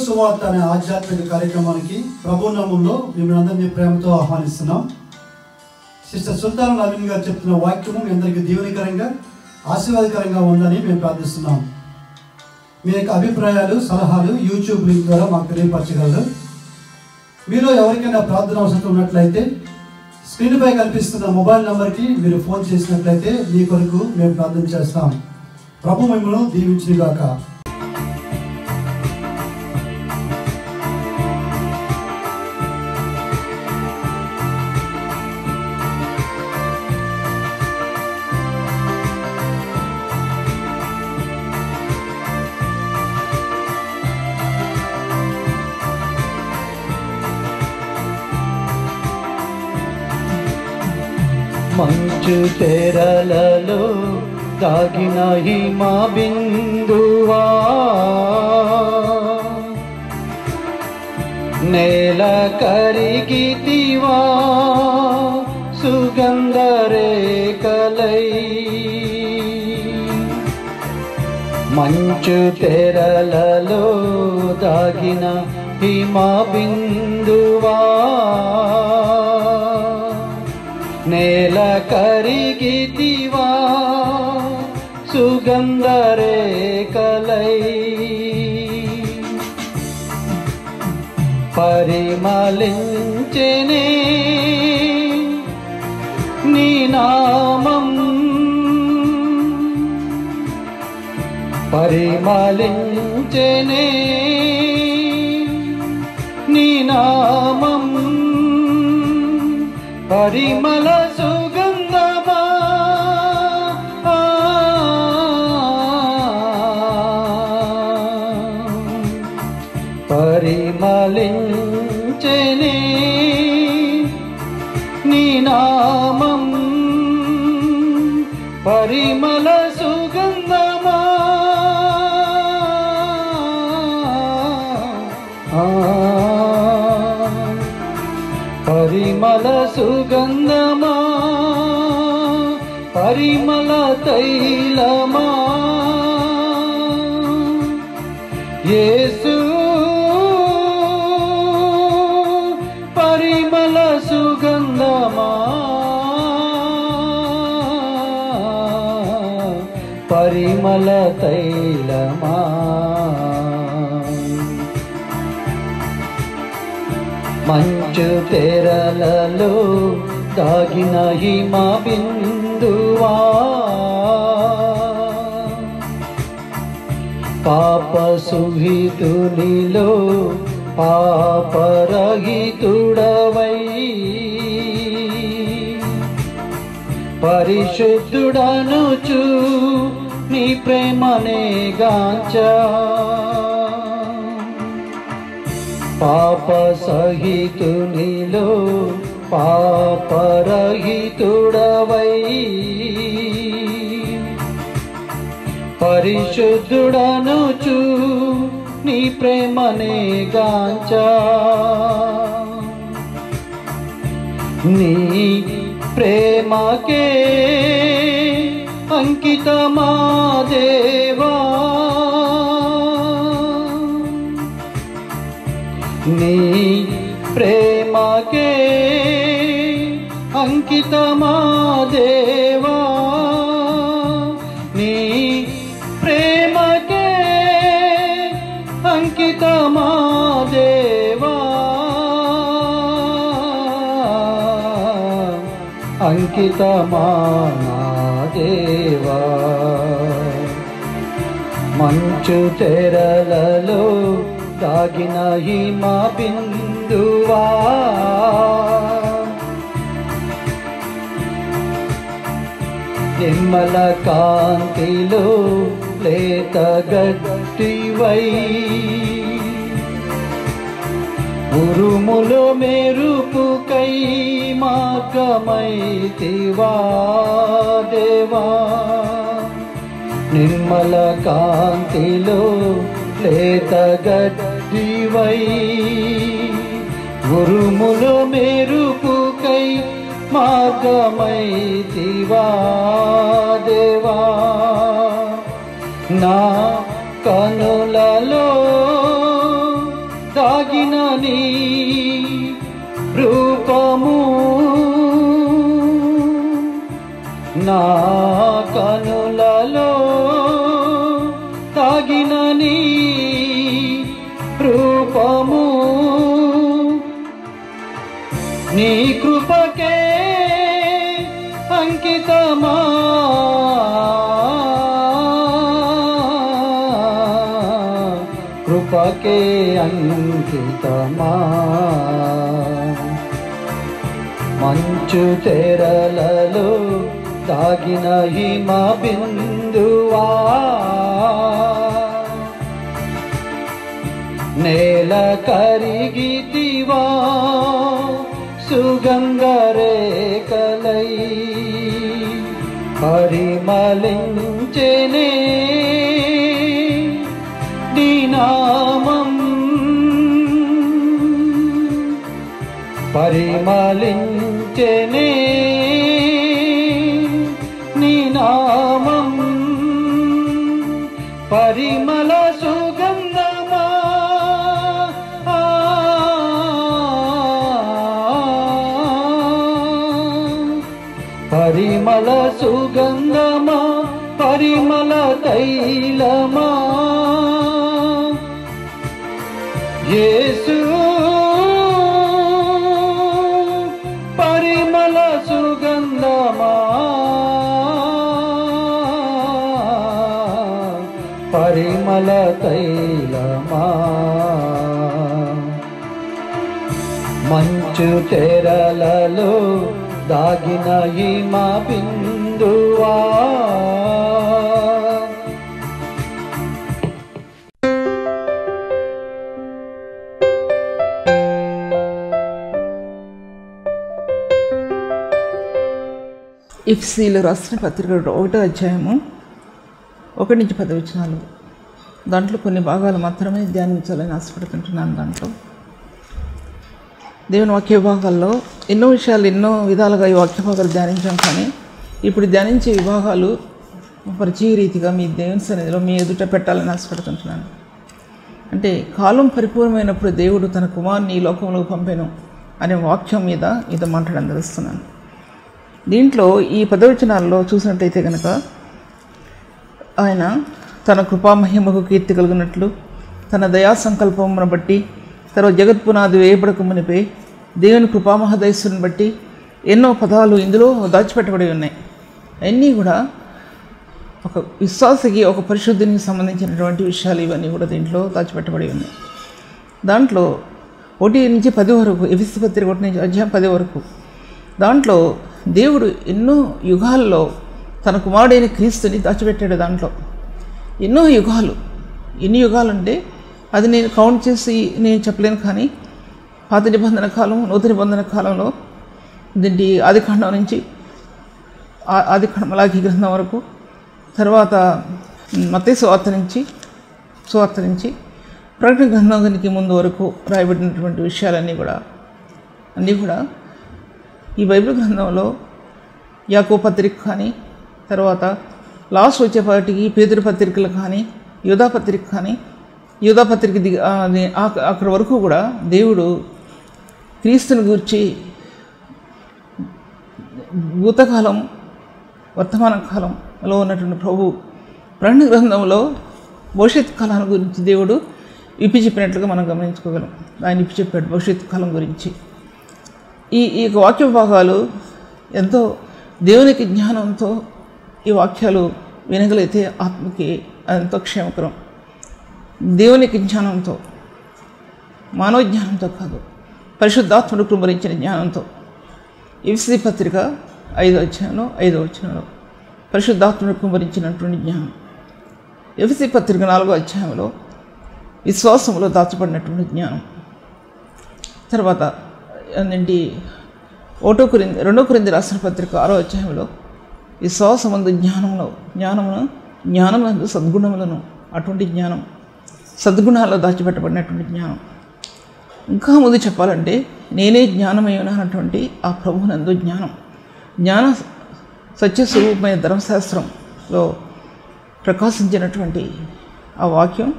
సువార్త అనే ఆధ్యాత్మిక కార్యక్రమానికి ప్రభు నామములో మిమ్మల్ని అందరినీ ప్రేమతో ఆహ్వానిస్తున్నాం. సిస్టర్ సుల్తాన్ నవీన్ గారు చెప్తున్న వాక్యము మీ అందరికీ దీవెనకరంగా ఆశీర్వాదకరంగా ఉందని మేము ప్రార్థిస్తున్నాం. మీ యొక్క అభిప్రాయాలు సలహాలు యూట్యూబ్ లింక్ ద్వారా మాకు తెలియపరచగలరు. మీలో ఎవరికైనా ప్రార్థన అవసరం ఉన్నట్లయితే స్క్రీన్పై కనిపిస్తున్న మొబైల్ నెంబర్కి మీరు ఫోన్ చేసినట్లయితే మీ కొరకు మేము ప్రార్థన చేస్తాం. ప్రభు మిమ్మల్ని దీవించుగాక. మంచు తెరలలో దాగిన హిమ బిందువా, నేల కరిగితివా సుగంధ రేఖలై. మంచు తెరలలో దాగిన హిమ బిందువా, నేల కరిగితివా సుగంధ రేఖలై. పరిమళించెనే నీ నామం, పరిమళించెనే నీ నామం, పరిమళ సుగంధమా పరిమళించెనే నీ నామం, పరిమళ సుగంధమా పరిమళ సుగంధమా, పరిమళ తైలమా. యేసు పరిమళ సుగంధమా, పరిమళ తైలమా. మంచు తెరలలో దాగిన హిమ బిందువా, పాప సుహితునిలో పాపరహితుడవై, పరిశుద్ధుడనుచు నీ ప్రేమనే గాంచా. పాప సహితునిలో పాపరహితుడవై, పరిశుద్ధుడనుచు నీ ప్రేమనే గాంచా. నీ ప్రేమకే అంకితమా దేవా, నీ ప్రేమకే అంకితమా దేవా, నీ ప్రేమకే అంకితమా దేవా, అంకితమా నా దేవా. మంచు తెరలలో దాగిన హిమ బిందువా, నిర్మల కాంతిలో లేత గట్టివై, ఉరుములో మెరుపుకై మార్గమైతివా దేవా. నిర్మల కాంతిలో లేత గట్టివై, ఉరుములో మెరుపుకై మార్గమైతివా దేవా. నా కనులలో తాగిన నీ రూపము నా కనులలో తాగిన నీ రూపము నీ కృపకే అంకితమా కృపకే అంకితమా మంచు తెరలలో తాగిన హిమ బిందువా నేల కరిగితివా సుగంధ రేఖలై పరిమళించెనే నీ నామం పరిమళించెనే నీ నామం పరిమళ సుగంధమా పరిమళ సుగంధమా పరిమళ తైలమా యేసు పరిమళ సుగంధమా పరిమళ తైలమా మంచు తెరలలో దాగిన హిమ బిందువా ఎఫెసీయులకు రాసిన పత్రిక 1వ అధ్యాయము 1-10 వచనాలు. దాంట్లో కొన్ని భాగాలు మాత్రమే ధ్యానించాలని ఆశపడుతుంటున్నాను. దాంట్లో దేవుని వాక్య విభాగాల్లో ఎన్నో విషయాలు ఎన్నో విధాలుగా ఈ వాక్య భాగాలు ధ్యానించాం. కానీ ఇప్పుడు ధ్యానించే విభాగాలు పరిచయ రీతిగా మీ దేవుని సన్నిధిలో మీ ఎదుట పెట్టాలని ఆశపడుతుంటున్నాను. అంటే కాలం పరిపూర్ణమైనప్పుడు దేవుడు తన కుమారుని ఈ లోకంలో పంపెను అనే వాక్యం మీద ఇది మాట్లాడని తెలుస్తున్నాను. దీంట్లో ఈ 10 వచనాల్లో చూసినట్లయితే కనుక ఆయన తన కృపామహిమకు కీర్తి కలిగినట్లు తన దయా సంకల్పమును బట్టి తర్వాత జగత్పునాది వేయబడక మునిపే దేవుని కృపామహదయస్సును బట్టి ఎన్నో పదాలు ఇందులో దాచిపెట్టబడి ఉన్నాయి. అన్నీ కూడా ఒక విశ్వాసకి ఒక పరిశుద్ధికి సంబంధించినటువంటి విషయాలు ఇవన్నీ కూడా దీంట్లో దాచిపెట్టబడి ఉన్నాయి. దాంట్లో 1-10 వరకు ఎఫెసీ పత్రిక 1 అధ్యాయం 10 వరకు దాంట్లో దేవుడు ఎన్నో యుగాల్లో తన కుమారుడైన క్రీస్తుని దాచిపెట్టాడు. దాంట్లో ఎన్నో యుగాలు, ఎన్ని యుగాలు అంటే అది నేను కౌంట్ చేసి నేను చెప్పలేను. కానీ పాత నిబంధన కాలం, నూతన నిబంధన కాలంలో దీంటి ఆదికాండం నుంచి మలాఖీ గ్రంథం వరకు, తర్వాత మత్తయి సువార్త నుంచి ప్రకటన గ్రంథానికి ముందు వరకు రాయబడినటువంటి విషయాలన్నీ కూడా ఈ బైబిల్ గ్రంథంలో యాకోబు పత్రిక కానీ, తర్వాత లాస్ట్ వచ్చేపాటికి పేతురు పత్రికలు కానీ, యూదా పత్రిక కానీ, యూదా పత్రిక అక్కడి వరకు కూడా దేవుడు క్రీస్తుని గూర్చి భూతకాలం వర్తమాన కాలంలో ఉన్నటువంటి ప్రభు ప్రకటన గ్రంథంలో భవిష్యత్ కాలం గురించి దేవుడు విప్పి చెప్పినట్లుగా మనం గమనించుకోగలం. ఆయన విప్పి చెప్పాడు భవిష్యత్ కాలం గురించి. ఈ వాక్య భాగాలు ఎంతో దేవునికి జ్ఞానంతో ఈ వాక్యాలు వినగలిగితే ఆత్మకి ఎంతో క్షేమకరం. దేవునికి జ్ఞానంతో, మానవ జ్ఞానంతో కాదు, పరిశుద్ధాత్మను కృపరించిన జ్ఞానంతో. ఎఫెసీ పత్రిక 5వ అధ్యాయంలో 5వ వచనంలో పరిశుద్ధాత్మను కృపరించినటువంటి జ్ఞానం. ఎఫెసీ పత్రిక 4వ అధ్యాయంలో విశ్వాసంలో దాచబడినటువంటి జ్ఞానం. తర్వాత ఏంటంటే 2 కొరింథీ రాసిన పత్రిక 6వ అధ్యాయంలో విశ్వాసమందు జ్ఞానమునందు సద్గుణములను, అటువంటి జ్ఞానం, సద్గుణాల్లో దాచిపెట్టబడినటువంటి జ్ఞానం. ఇంకా ముందు చెప్పాలంటే నేనే జ్ఞానమయ్యాను అన్నటువంటి ఆ ప్రభునందు జ్ఞాన సత్యస్వరూపమైన ధర్మశాస్త్రంలో ప్రకాశించినటువంటి ఆ వాక్యం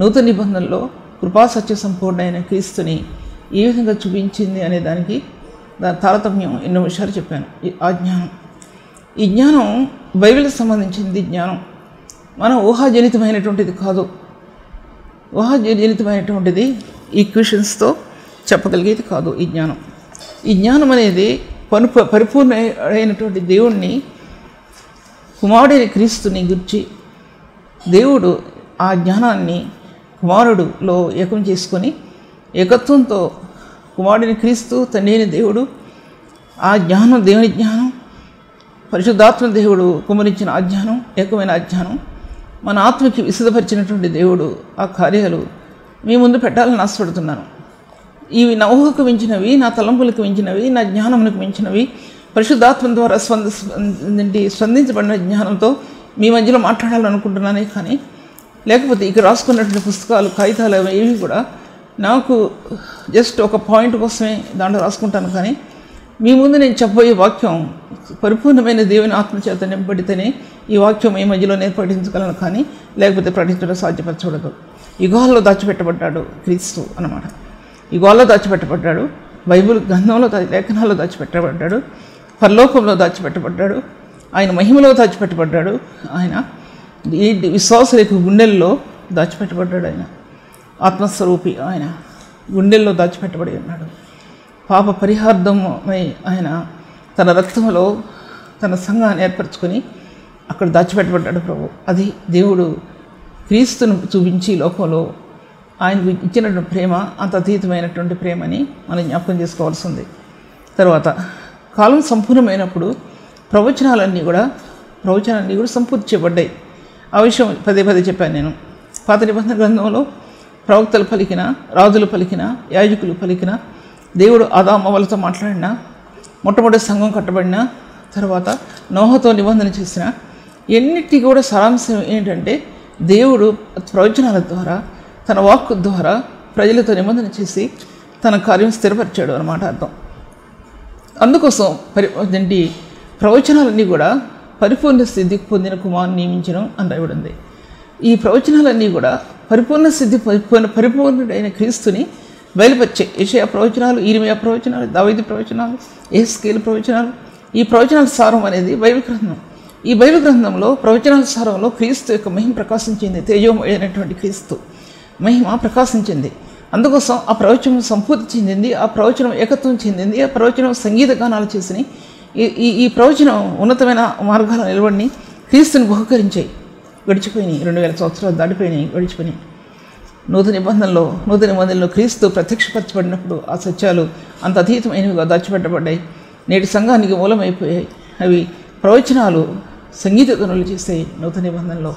నూతన నిబంధనలో కృపా సత్య సంపూర్ణమైన క్రీస్తుని ఏ విధంగా చూపించింది అనే దానికి దాని తారతమ్యం ఎన్నో విషయాలు చెప్పాను. ఈ జ్ఞానం బైబిల్కి సంబంధించింది జ్ఞానం. మన ఊహాజనితమైనటువంటిది కాదు. ఊహాజనితమైనటువంటిది ఈక్వేషన్స్తో చెప్పగలిగేది కాదు ఈ జ్ఞానం. ఈ జ్ఞానం అనేది పరిపూర్ణ అయినటువంటి దేవుణ్ణి, కుమారుడైన క్రీస్తుని గురించి దేవుడు ఆ జ్ఞానాన్ని కుమారుడులో ఏకం చేసుకొని ఏకత్వంతో కుమారుడైన క్రీస్తు తండ్రి అయిన దేవుడు ఆ జ్ఞానం, దేవుని జ్ఞానం, పరిశుద్ధాత్మ దేవుడు కుమరించిన ఆ జ్ఞానం, ఏకమైన ఆ జ్ఞానం మన ఆత్మకి విశదపరిచినటువంటి దేవుడు ఆ కార్యాలు మీ ముందు పెట్టాలని ఆశపడుతున్నాను. ఇవి నా ఊహకు మించినవి, నా తలంపులకు మించినవి, నా జ్ఞానములకు మించినవి, పరిశుద్ధాత్మ ద్వారా స్పందించబడిన జ్ఞానంతో మీ మధ్యలో మాట్లాడాలనుకుంటున్నానే కానీ లేకపోతే ఇక్కడ రాసుకున్నటువంటి పుస్తకాలు, కాగితాలు ఏవి కూడా నాకు జస్ట్ ఒక పాయింట్ కోసమే దాంట్లో రాసుకుంటాను. కానీ మీ ముందు నేను చెప్పబోయే వాక్యం పరిపూర్ణమైన దేవుని ఆత్మచేత నింపడితేనే ఈ వాక్యం ఈ మధ్యలో నేను ప్రకటించగలను, కానీ లేకపోతే ప్రకటించడం సాధ్యపరచకూడదు. యుగాల్లో దాచిపెట్టబడ్డాడు క్రీస్తు అన్నమాట. యుగాల్లో దాచిపెట్టబడ్డాడు, బైబిల్ గ్రంథంలో లేఖనాల్లో దాచిపెట్టబడ్డాడు, పరలోకంలో దాచిపెట్టబడ్డాడు, ఆయన మహిమలో దాచిపెట్టబడ్డాడు, ఆయన ఈ విశ్వాసుల యొక్క గుండెల్లో దాచిపెట్టబడ్డాడు. ఆయన ఆత్మస్వరూపి, ఆయన గుండెల్లో దాచిపెట్టబడి ఉన్నాడు. పాప పరిహార్థమై ఆయన తన రక్తంలో తన సంఘాన్ని ఏర్పరచుకొని అక్కడ దాచిపెట్టబడ్డాడు ప్రభు. అది దేవుడు క్రీస్తును చూపించి లోకంలో ఆయనకు ఇచ్చినటువంటి ప్రేమ అంత అతీతమైనటువంటి ప్రేమని మనం జ్ఞాపకం చేసుకోవాల్సి ఉంది. తర్వాత కాలం సంపూర్ణమైనప్పుడు ప్రవచనాలన్నీ కూడా సంపూర్తి చేయబడ్డాయి. ఆ విషయం పదే చెప్పాను నేను. పాత నిబంధన గ్రంథంలో ప్రవక్తలు పలికిన, రాజులు పలికిన, యాజకులు పలికిన, దేవుడు ఆదామవ్వలతో మాట్లాడిన, మొట్టమొదటి సంఘం కట్టబడిన తర్వాత నోహతో నిబంధన చేసిన ఎన్నిటికీ కూడా సారాంశం ఏంటంటే దేవుడు ప్రవచనాల ద్వారా, తన వాక్కు ద్వారా ప్రజలతో నిబంధన చేసి తన కార్యం స్థిరపరిచాడు అన్నమాట అర్థం. అందుకోసం ప్రవచనాలన్నీ కూడా పరిపూర్ణ స్థితికి పొందిన కుమారుని నియమించడం అని రాయబడింది. ఈ ప్రవచనాలన్నీ కూడా పరిపూర్ణ స్థితి పరిపూర్ణుడైన క్రీస్తుని బయలుపరిచే యెషయా ప్రవచనాలు, ఇర్మీయా ప్రవచనాలు, దావీదు ప్రవచనాలు, యెహెజ్కేలు ప్రవచనాలు. ఈ ప్రవచనాల సారం అనేది బైబిల్ గ్రంథం. ఈ బైబిల్ గ్రంథంలో ప్రవచనాల సారంలో క్రీస్తు యొక్క మహిమ ప్రకాశించింది. తేజోమయమైనటువంటి క్రీస్తు మహిమ ప్రకాశించింది. అందుకోసం ఆ ప్రవచనం సంపూర్తి చెందింది, ఆ ప్రవచనం ఏకత్వం చెందింది, ఆ ప్రవచనం సంగీత గానాలు చేసినాయి. ఈ ప్రవచనం ఉన్నతమైన మార్గాలు నిలబడి క్రీస్తుని బహుకరించాయి. గడిచిపోయినాయి, 2000 సంవత్సరాలు దాటిపోయినాయి, గడిచిపోయినాయి. నూతన నిబంధనలో క్రీస్తు ప్రత్యక్షపరచబడినప్పుడు ఆ సత్యాలు అంత అతీతమైనవిగా దాచిపెట్టబడ్డాయి. నేటి సంఘానికి మూలమైపోయాయి. అవి ప్రవచనాలు సంగీత ధ్వనులు చేసాయి. నూతన నిబంధనలో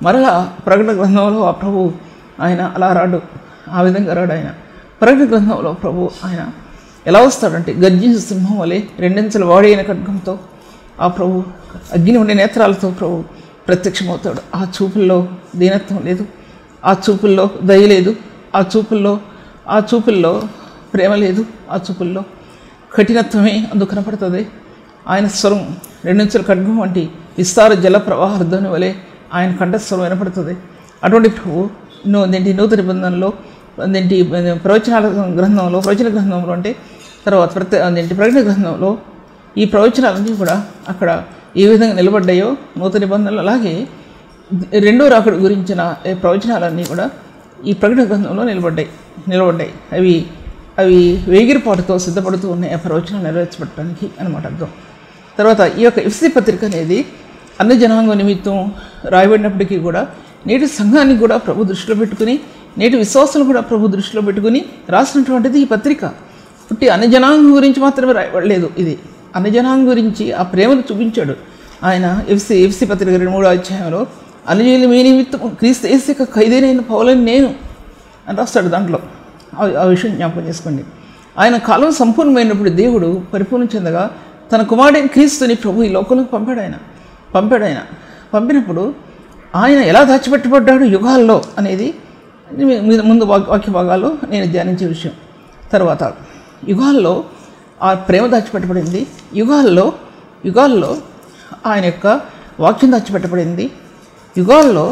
మరలా ప్రకటన గ్రంథంలో ఆ ప్రభు ఆయన అలా రాడు, ఆ విధంగా రాడు. ఆయన ప్రకటన గ్రంథంలో ప్రభు ఆయన ఎలా వస్తాడంటే గర్జించు సింహం వలె, రెండింతల వాడైన ఖడ్గంతో ఆ ప్రభు అగ్ని ఉండే నేత్రాలతో ప్రభు ప్రత్యక్షమవుతాడు. ఆ చూపుల్లో దీనత్వం లేదు, ఆ చూపుల్లో దయ లేదు, ఆ చూపుల్లో ప్రేమ లేదు, ఆ చూపుల్లో కఠినత్వమే అందుకు కనపడుతుంది. ఆయన స్వరం రెండించుల ఖడ్గం వంటి విస్తార జల ప్రవాహార్థం వలె ఆయన కంఠస్వరం వినపడుతుంది. అటువంటి ప్రభు నూతన నిబంధనలో ప్రవచన గ్రంథంలో అంటే తర్వాత ప్రకటన గ్రంథంలో ఈ ప్రవచనాలన్నీ కూడా అక్కడ ఏ విధంగా నిలబడ్డాయో నూతన నిబంధనలు, అలాగే రెండో రాకడ గురించిన ప్రవచనాలన్నీ కూడా ఈ ప్రకటన గ్రంథంలో నిలబడ్డాయి. అవి వేగిరిపాటుతో సిద్ధపడుతూ ఉన్నాయి ఆ ప్రవచనం నెరవేర్చబడటానికి అన్నమాట అర్థం. తర్వాత ఈ యొక్క ఎఫెసీ పత్రిక అనేది అన్ని జనాంగం నిమిత్తం రాయబడినప్పటికీ కూడా నేటి సంఘాన్ని కూడా ప్రభు దృష్టిలో పెట్టుకుని, నేటి విశ్వాసాలు కూడా ప్రభు దృష్టిలో పెట్టుకుని రాసినటువంటిది ఈ పత్రిక. పుట్టి అన్ని జనాంగం గురించి మాత్రమే రాయబడలేదు. ఇది అన్ని జనాంగం గురించి ఆ ప్రేమను చూపించాడు ఆయన. ఎఫెసీ పత్రిక 3వ అధ్యాయంలో అన్యజనులు మీ నిమిత్తం క్రీస్తు యేసు యొక్క ఖైదీనైన పౌలని నేను అని రాస్తాడు. దాంట్లో ఆ విషయం జ్ఞాపకం చేసుకోండి. ఆయన కాలం సంపూర్ణమైనప్పుడు దేవుడు పరిపూర్ణ చెందగా తన కుమారుడైన క్రీస్తుని ప్రభు ఈ లోకంలోకి పంపినప్పుడు ఆయన ఎలా దాచిపెట్టబడ్డాడు యుగాల్లో అనేది ముందు వాక్య భాగాల్లో నేను ధ్యానించే విషయం. తర్వాత యుగాల్లో ఆ ప్రేమ దాచిపెట్టబడింది, యుగాల్లో ఆయన యొక్క వాక్యం దాచిపెట్టబడింది, యుగాల్లో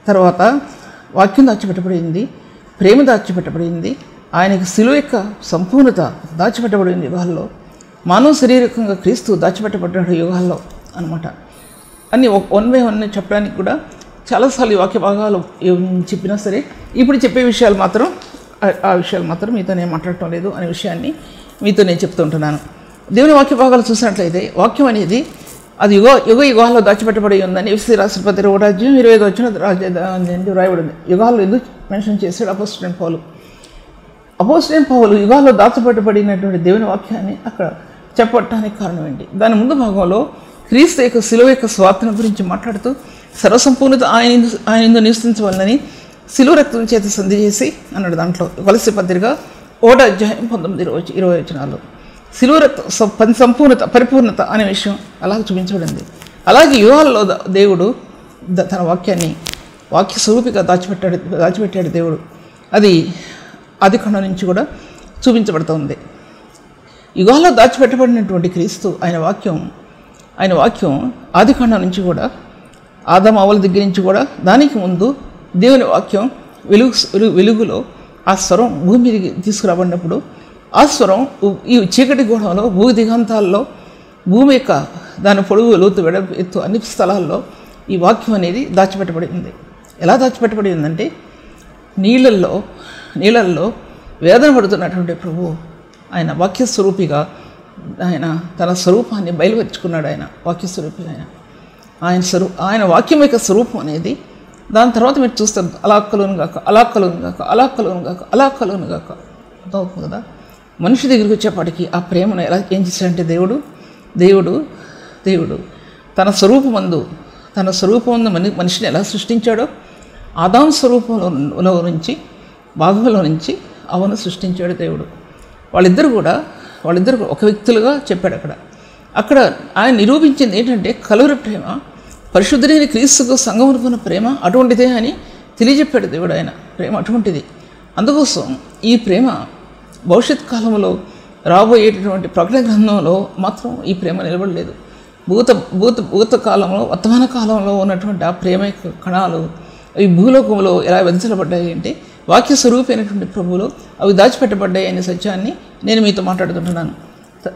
తర్వాత వాక్యం దాచిపెట్టబడింది, ప్రేమ దాచిపెట్టబడింది, ఆయనకి శిలువ యొక్క సంపూర్ణత దాచిపెట్టబడింది యుగాల్లో. మానవ శారీరకంగా క్రీస్తు దాచిపెట్టబడ్డాడు యుగాల్లో అనమాట. అన్నీ వన్ బై వన్ చెప్పడానికి కూడా చాలాసార్లు ఈ వాక్య భాగాలు చెప్పినా సరే ఇప్పుడు చెప్పే విషయాలు మాత్రం ఆ విషయాలు మాత్రం మీతో నేను మాట్లాడటం లేదు అనే విషయాన్ని మీతో నేను చెప్తుంటున్నాను. దేవుని వాక్య భాగాలు చూసినట్లయితే వాక్యం అనేది అది యుగాల్లో దాచిపెట్టబడి ఉందని ఎఫ్ఎస్సీ రాసిన పత్రిక 1:25 రాయబడింది. యుగాల్లో ఎందుకు మెన్షన్ చేశాడు అపోస్తలుడైన పౌలు యుగాల్లో దాచిపెట్టబడినటువంటి దేవుని వాక్యాన్ని అక్కడ చెప్పటానికి కారణం ఏంటి? దాని ముందు భాగంలో క్రీస్తు యొక్క శిలువ యొక్క స్వార్థన గురించి మాట్లాడుతూ సర్వసంపూర్ణత ఆయన నివసించవాలని శిలువ రక్తం చేత సంధి చేసి అన్నాడు. దాంట్లో కొలస్సీ పత్రిక 1:19-20 శిలువ రక్తం సంపూర్ణత పరిపూర్ణత అనే విషయం అలాగే చూపించబడింది. అలాగే యుగాల్లో దేవుడు తన వాక్యాన్ని వాక్య స్వరూపిగా దాచిపెట్టాడు దేవుడు. అది ఆదికాండం నుంచి కూడా చూపించబడుతుంది. యుగాల్లో దాచిపెట్టబడినటువంటి క్రీస్తు ఆయన వాక్యం ఆదికాండం నుంచి కూడా ఆదాము అవ్వల దగ్గర నుంచి కూడా దానికి ముందు దేవుని వాక్యం వెలుగులో ఆ స్వరం భూమి మీదకి తీసుకురాబడినప్పుడు ఆ స్వరం ఈ చీకటి గోడంలో భూ దిగంతాల్లో భూమి యొక్క దాని పొడుగు లోతు ఎత్తు అన్ని స్థలాల్లో ఈ వాక్యం అనేది దాచిపెట్టబడింది. ఎలా దాచిపెట్టబడి ఉందంటే నీళ్ళల్లో వేదన పడుతున్నటువంటి ప్రభువు ఆయన వాక్యస్వరూపిగా ఆయన తన స్వరూపాన్ని బయలుపరుచుకున్నాడు. ఆయన వాక్యస్వరూపిగా ఆయన వాక్యం యొక్క స్వరూపం అనేది దాని తర్వాత మీరు చూస్తారు అలా కలుగును గాక అర్థమవుతుంది కదా. మనిషి దగ్గరికి వచ్చేపాటికి ఆ ప్రేమను ఎలా ఏం చేశాడంటే దేవుడు తన స్వరూపమందు మనిషిని ఎలా సృష్టించాడో ఆదాము స్వరూపంలో నుంచి భాగంలో నుంచి అవను సృష్టించాడు దేవుడు. వాళ్ళిద్దరు కూడా ఒక వ్యక్తులుగా చెప్పాడు. అక్కడ ఆయన నిరూపించింది ఏంటంటే కలువరి ప్రేమ పరిశుద్ధుడైన క్రీస్తుకు సంగమునుకున్న ప్రేమ అటువంటిదే అని తెలియజెప్పాడు దేవుడు. ఆయన ప్రేమ అటువంటిది. అందుకోసం ఈ ప్రేమ భవిష్యత్ కాలంలో రాబోయేటటువంటి ప్రకటన గ్రంథంలో మాత్రం ఈ ప్రేమ నిలబడలేదు. భూత కాలంలో వర్తమాన కాలంలో ఉన్నటువంటి ఆ ప్రేమ కణాలు అవి భూలోకంలో ఎలా వెదజల్లబడ్డాయి అంటే వాక్య స్వరూపైనటువంటి ప్రభువులు అవి దాచిపెట్టబడ్డాయి అనే సత్యాన్ని నేను మీతో మాట్లాడుతుంటున్నాను.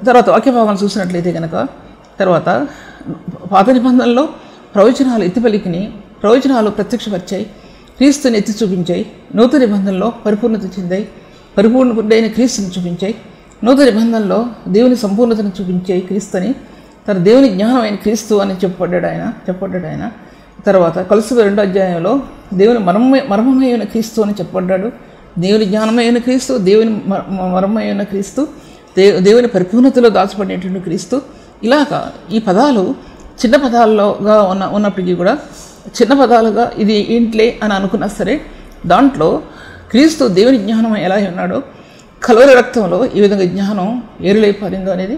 తర్వాత వాక్య భాగాన్ని చూసినట్లయితే కనుక తర్వాత పాత నిబంధనలో ప్రవచనాలు ఎత్తిపలికిని ప్రవచనాలు ప్రత్యక్షపరిచాయి, క్రీస్తుని ఎత్తి చూపించాయి. నూతన నిబంధనలో పరిపూర్ణత చెందాయి, పరిపూర్ణుడైన క్రీస్తుని చూపించాయి. నూతన నిబంధనలో దేవుని సంపూర్ణతను చూపించాయి క్రీస్తుని. తన దేవుని జ్ఞానమైన క్రీస్తు అని చెప్పబడ్డాడు ఆయన. తర్వాత కొలస్సీ 2 దేవుని మర్మమైన క్రీస్తు అని చెప్పబడ్డాడు. దేవుని జ్ఞానమైన క్రీస్తు, దేవుని మర్మమైన క్రీస్తు, దేవుని పరిపూర్ణతలో దాచబడినటువంటి క్రీస్తు. ఇలాగా ఈ పదాలు చిన్న పదాలుగా ఉన్నప్పటికీ కూడా చిన్న పదాలుగా ఇది ఏంట్లే అని అనుకున్నా సరే దాంట్లో క్రీస్తు దేవుని జ్ఞానం ఎలా ఉన్నాడో కలువరి రక్తంలో ఈ విధంగా జ్ఞానం ఏరులైపారిందో అనేది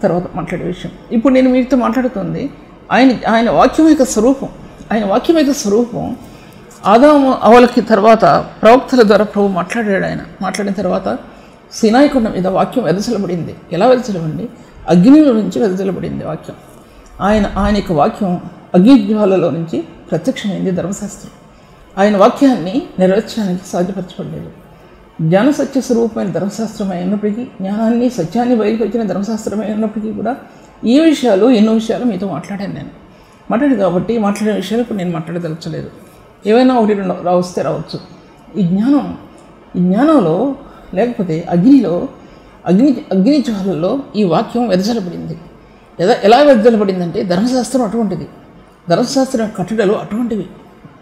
తర్వాత మాట్లాడే విషయం. ఇప్పుడు నేను మీతో మాట్లాడుతుంది ఆయన వాక్యం యొక్క స్వరూపం ఆదాము అవ్వలకి తర్వాత ప్రవక్తల ద్వారా ప్రభు మాట్లాడాడు. ఆయన మాట్లాడిన తర్వాత సీనాయి కొండ మీద వాక్యం వెదజల్లబడింది. ఎలా వెదజల్లబడింది? అగ్నిలో నుంచి వెదజల్లబడింది వాక్యం. ఆయన యొక్క వాక్యం అగ్నిజ్వాలలో నుంచి ప్రత్యక్షమైంది ధర్మశాస్త్రం. ఆయన వాక్యాన్ని నెరవేర్చడానికి సాధ్యపరచబడలేదు. జ్ఞాన సత్య స్వరూపమైన ధర్మశాస్త్రమై ఉన్నప్పటికీ, జ్ఞానాన్ని సత్యాన్ని బయలుకొచ్చిన ధర్మశాస్త్రమై ఉన్నప్పటికీ కూడా ఈ విషయాలు ఎన్నో విషయాలు మీతో మాట్లాడాను నేను. కాబట్టి మాట్లాడే విషయాలు ఇప్పుడు నేను మాట్లాడదలచలేదు. ఏవైనా ఒకటి రెండు వస్తే రావచ్చు. ఈ జ్ఞానంలో లేకపోతే అగ్ని జ్వాలల్లో ఈ వాక్యం వెదజల్లబడింది. ఎలా వెదజల్లబడిందంటే ధర్మశాస్త్రం అటువంటిది. ధర్మశాస్త్రం కట్టడలు అటువంటివి,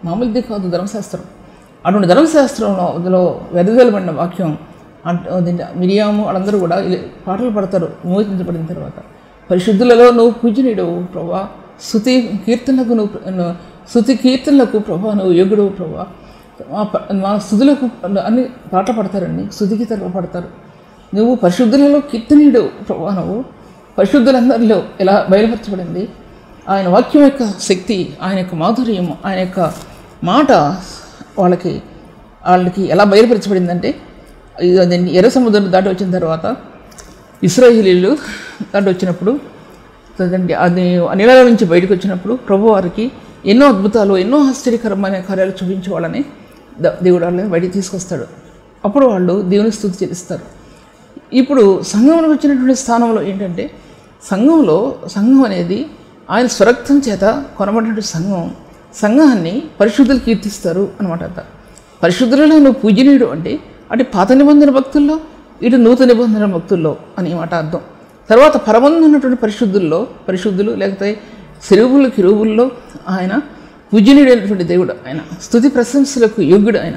మామూలుది కాదు ధర్మశాస్త్రం. అటువంటి ధర్మశాస్త్రంలో వెదజల్లబడిన వాక్యం మిరియాము వాళ్ళందరూ కూడా పాటలు పడతారు విమోచించబడిన తర్వాత. పరిశుద్ధులలో నువ్వు పూజనీయుడవు ప్రభా, స్తుతి కీర్తనలకు ప్రభా నువ్వు యోగుడవు ప్రభా, మా స్తుతులకు అన్ని పాటలు పడతారండి, స్తుతి కీర్తనలు పడతారు. నువ్వు పరిశుద్ధులలో కీర్తనీయుడు ప్రభా, నువ్వు పరిశుద్ధులందరిలో ఎలా బయలుపరచబడింది ఆయన వాక్యం యొక్క శక్తి, ఆయన యొక్క మాధుర్యం, ఆయన యొక్క మాట వాళ్ళకి ఎలా బయలుపరచబడిందంటే ఎర్ర సముద్రం దాటి వచ్చిన తర్వాత ఇశ్రాయేలీయులు దాటి వచ్చినప్పుడు అది నీళ్ళ నుంచి బయటకు వచ్చినప్పుడు ప్రభు వారికి ఎన్నో అద్భుతాలు, ఎన్నో ఆశ్చర్యకరమైన కార్యాలు చూపించే వాళ్ళని దేవుడు వాళ్ళని బయటికి తీసుకొస్తాడు. అప్పుడు వాళ్ళు దేవుని స్తుతి చెల్లిస్తారు. ఇప్పుడు సంఘంలో వచ్చినటువంటి స్థానంలో ఏంటంటే సంఘం అనేది ఆయన స్వరక్తం చేత కొనబడినటువంటి సంఘాన్ని పరిశుద్ధులు కీర్తిస్తారు అనమాట. అంత పరిశుద్ధులలో నువ్వు పూజనీయుడు అంటే అటు పాత నిబంధన భక్తుల్లో ఇటు నూతన నిబంధన భక్తుల్లో అని మాట అర్థం. తర్వాత పరమందు ఉన్నటువంటి పరిశుద్ధులు లేకపోతే కిరువుల్లో ఆయన పూజనీయుడైనటువంటి దేవుడు, ఆయన స్తుతి ప్రశంసలకు యోగ్యుడు ఆయన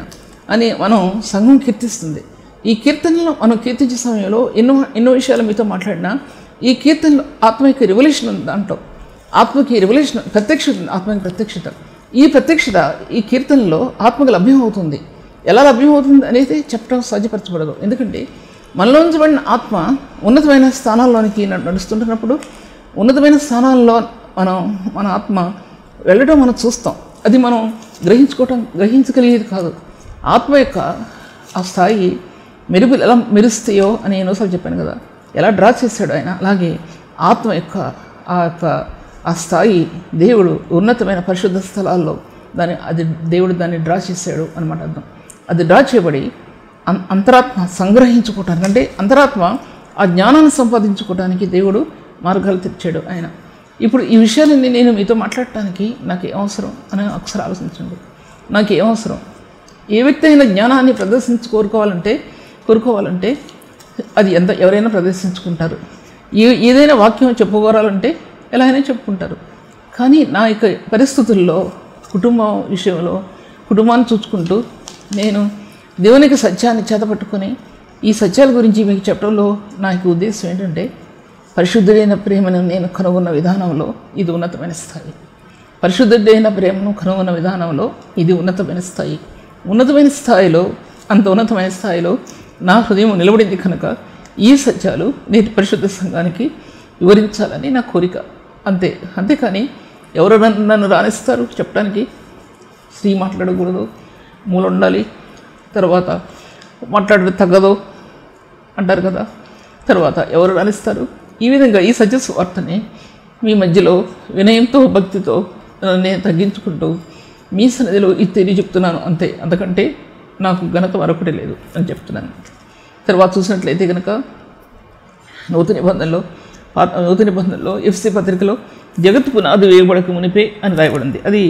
అని మనం సంఘం కీర్తిస్తుంది. ఈ కీర్తనలో మనం కీర్తించే సమయంలో ఎన్నో విషయాలు మీతో మాట్లాడినా ఈ కీర్తనలో ఆత్మీయ రెవల్యూషన్ ఉంది. దాంట్లో ఆత్మకి రెవల్యూషన్ ప్రత్యక్షత ఉంది. ఆత్మకి ప్రత్యక్షత, ఈ ప్రత్యక్షత ఈ కీర్తనలో ఆత్మకు లభ్యమవుతుంది. ఎలా లభ్యమవుతుంది అనేది చెప్పడం సాధ్యపరచబడదు. ఎందుకంటే మనలోంచి పడిన ఆత్మ ఉన్నతమైన స్థానాల్లోనికి నడుస్తుంటున్నప్పుడు ఉన్నతమైన స్థానాల్లో మన ఆత్మ వెళ్ళడం మనం చూస్తాం. అది మనం గ్రహించగలిగేది కాదు. ఆత్మ యొక్క ఆ స్థాయి మెరుపులు ఎలా మెరుస్తాయో అని ఎన్నోసార్లు చెప్పాను కదా, ఎలా డ్రా చేశాడు ఆయన. అలాగే ఆత్మ యొక్క ఆ స్థాయి దేవుడు ఉన్నతమైన పరిశుద్ధ స్థలాల్లో దేవుడు దాన్ని డ్రా చేశాడు అనమాట అర్థం. అది డ్రా చేయబడి అంతరాత్మ సంగ్రహించుకోవటానికి, అంటే అంతరాత్మ ఆ జ్ఞానాన్ని సంపాదించుకోవడానికి దేవుడు మార్గాలు తెచ్చాడు ఆయన. ఇప్పుడు ఈ విషయాలన్నీ నేను మీతో మాట్లాడటానికి నాకు ఏం అవసరం అని ఒకసారి ఆలోచించండి. నాకు ఏం అవసరం? ఏ వ్యక్తి అయినా జ్ఞానాన్ని కోరుకోవాలంటే అది ఎవరైనా ప్రదర్శించుకుంటారు. ఏదైనా వాక్యం చెప్పుకోవాలంటే ఎలా అయినా చెప్పుకుంటారు. కానీ నా యొక్క పరిస్థితుల్లో కుటుంబం విషయంలో కుటుంబాన్ని చూసుకుంటూ నేను దేవునికి సత్యాన్ని చేతపట్టుకొని ఈ సత్యాల గురించి మీకు చెప్పడంలో నా యొక్క ఉద్దేశం ఏంటంటే పరిశుద్ధుడైన ప్రేమను నేను కనుగొన్న విధానంలో ఇది ఉన్నతమైన స్థాయి. పరిశుద్ధుడైన ప్రేమను కనుగొన్న విధానంలో ఇది ఉన్నతమైన స్థాయి. అంత ఉన్నతమైన స్థాయిలో నా హృదయం నిలబడింది కనుక ఈ సత్యాలు నేటి పరిశుద్ధ సంఘానికి వివరించాలని నా కోరిక. అంతేకాని ఎవరు నన్ను రాణిస్తారు చెప్పడానికి? స్త్రీ మాట్లాడకూడదు, మూల ఉండాలి, తర్వాత మాట్లాడడం తగ్గదు అంటారు కదా, తర్వాత ఎవరు రాణిస్తారు? ఈ విధంగా ఈ సత్య స్వార్థని మీ మధ్యలో వినయంతో భక్తితో నేను తగ్గించుకుంటూ మీ సన్నిధిలో ఇది తెలియజెప్తున్నాను. అంతకంటే నాకు ఘనత మరొకటి లేదు అని చెప్తున్నాను. తర్వాత చూసినట్లయితే కనుక నూతన నిబంధనలో ఎఫ్సి పత్రికలో జగత్తు పునాది వేయబడక మునిపే అని రాయబడింది. అది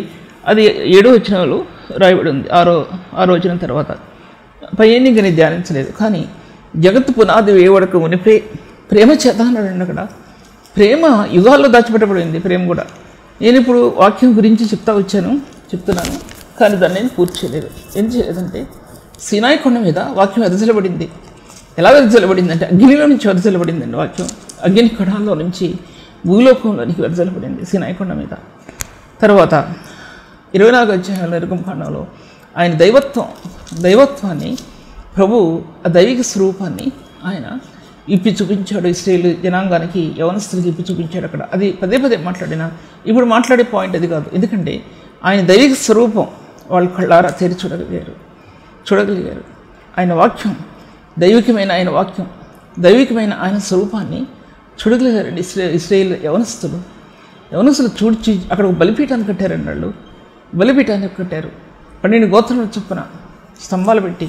7వ వచనంలో రాయబడి ఉంది. 6వ వచనం తర్వాత పైన నేను ధ్యానించలేదు. కానీ జగత్తు పునాది వేయబడక మునిపే ప్రేమ చేత అన్నాడు. అక్కడ ప్రేమ యుగాల్లో దాచిపెట్టబడింది. ప్రేమ కూడా నేను ఇప్పుడు వాక్యం గురించి చెప్తున్నాను కానీ దాన్ని నేను పూర్తి చేయలేదు. ఏం చేయలేదంటే సీనాయి కొండ మీద వాక్యం వెదజల్లబడింది. ఎలా వెదజల్లబడింది అంటే అగ్నిలో నుంచి వెదజల్లబడిందండి వాక్యం. అగ్ని కణాల్లో నుంచి భూలోకంలోనికి వెదజల్లబడింది సీనాయి కొండ మీద. తర్వాత 24వ అధ్యాయంలో నిర్గమకాండంలో ఆయన దైవత్వాన్ని ప్రభు ఆ దైవిక స్వరూపాన్ని ఆయన ఇప్పి చూపించాడు. ఇశ్రాయేలు జనాంగానికి యవనస్తులకి ఇప్పి చూపించాడు. అక్కడ అది పదే మాట్లాడినా ఇప్పుడు మాట్లాడే పాయింట్ అది కాదు. ఎందుకంటే ఆయన దైవిక స్వరూపం వాళ్ళు కళ్ళారా తెరి చూడగలిగారు. ఆయన వాక్యం దైవికమైన ఆయన స్వరూపాన్ని చూడగలిగారండి ఇశ్రాయేలు యవనస్తులు చూడ్చి అక్కడ ఒక బలిపీఠాన్ని కట్టారండి. వాళ్ళు బలిపీఠాన్ని కట్టారు. 12 గోత్రాల చొప్పున స్తంభాలు పెట్టి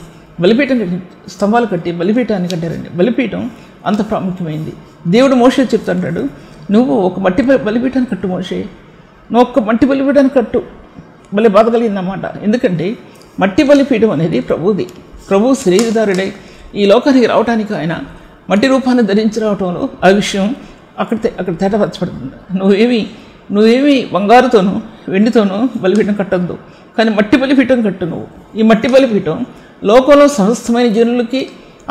స్తంభాలు కట్టి బలిపీఠాన్ని కట్టారండి. బలిపీఠం అంత ప్రాముఖ్యమైంది. దేవుడు మోషే చెప్తుంటాడు, నువ్వు ఒక మట్టి బలిపీఠాన్ని కట్టు మోషే, నువ్వు ఒక్క మట్టి బలిపీఠాన్ని కట్టు. భలే బాధ కలిగిందన్నమాట. ఎందుకంటే మట్టి బలిపీఠం అనేది ప్రభువు శరీరధారుడై ఈ లోకానికి రావడానికి ఆయన మట్టి రూపాన్ని ధరించి రావటంలో ఆ విషయం అక్కడ తేటపరచబడుతుంది. నువ్వేమి బంగారుతోనూ వెండితోనూ బలిపీఠం కట్టద్దు, కానీ మట్టి బలిపీఠం కట్టు నువ్వు. ఈ మట్టి బలిపీఠం లోకంలో సమస్తమైన జనులకి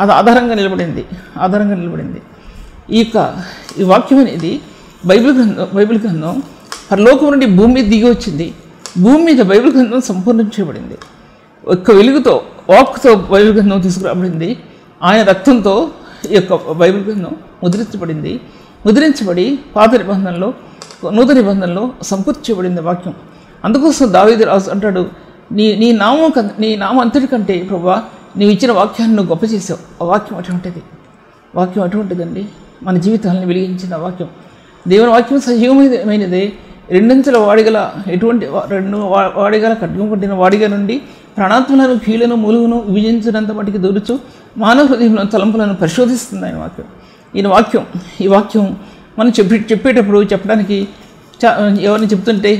అది ఆధారంగా నిలబడింది. ఈ వాక్యం అనేది బైబిల్ గ్రంథం పరలోకం నుండి భూమి మీద దిగి వచ్చింది. భూమి మీద బైబిల్ గ్రంథం సంపూర్ణం చేయబడింది. ఒక్క వెలుగుతో వాక్తో బైబిల్ గ్రంథం తీసుకురాబడింది. ఆయన రక్తంతో ఈ యొక్క బైబిల్ గ్రంథం ముద్రించబడి పాత నిబంధనలో నూతన నిబంధనలో సంపూర్తించబడింది వాక్యం. అందుకోసం దావీదు రాజు అంటాడు, నీ నామం అంతటికంటే ప్రభువా నీవు ఇచ్చిన వాక్యాన్ని నువ్వు గొప్ప చేసావు. ఆ వాక్యం అటువంటిదండి. మన జీవితాలను వెలిగించిన వాక్యం. దేవుని వాక్యం సజీవమైనదే. 2 వాడిగల ఖడ్గం కొట్టిన వాడిగా నుండి ప్రాణాత్మలను కీళ్లను మూలుగును విభజించినంత మటుకు దూరుచు మానవ హృదయంలో తలంపులను పరిశోధిస్తుంది ఆయన వాక్యం. ఈ వాక్యం మనం చెప్పేటప్పుడు చెప్పడానికి ఎవరిని చెప్తుంటే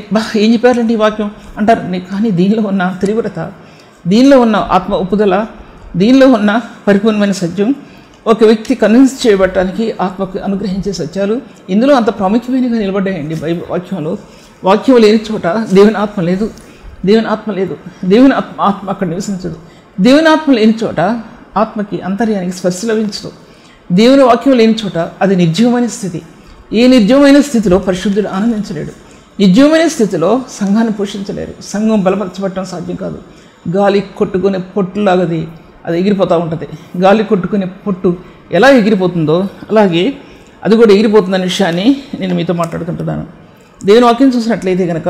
ఏం చెప్పారంటే ఈ వాక్యం అంటారండి. కానీ దీనిలో ఉన్న తీవ్రత, దీనిలో ఉన్న ఆత్మ ఒప్పుదల, దీనిలో ఉన్న పరిపూర్ణమైన సత్యం, ఒక వ్యక్తి కన్విన్స్ చేయబట్టడానికి ఆత్మకు అనుగ్రహించే సత్యాలు ఇందులో అంత ప్రాముఖ్యమైనగా నిలబడ్డాయండి. బైబిల్ వాక్యం లేని చోట దేవుని ఆత్మ లేదు. దేవుని ఆత్మ అక్కడ నివసించదు. దేవుని ఆత్మ లేని చోట ఆత్మకి అంతర్యానికి స్పర్శ లభించదు. దేవుని వాక్యం లేని చోట అది నిర్జీవమైన స్థితి. ఏ నిర్జీవమైన స్థితిలో పరిశుద్ధుడు ఆనందించలేడు. నిర్జీవమైన స్థితిలో సంఘాన్ని పోషించలేరు. సంఘం బలపరచబడటం సాధ్యం కాదు. గాలి కొట్టుకునే పొట్టులాగది అది ఎగిరిపోతూ ఉంటుంది. గాలి కొట్టుకునే పొట్టు ఎలా ఎగిరిపోతుందో అలాగే అది కూడా ఎగిరిపోతుందనే విషయాన్ని నేను మీతో మాట్లాడుతుంటున్నాను. దేవుని వాక్యం చూసినట్లయితే కనుక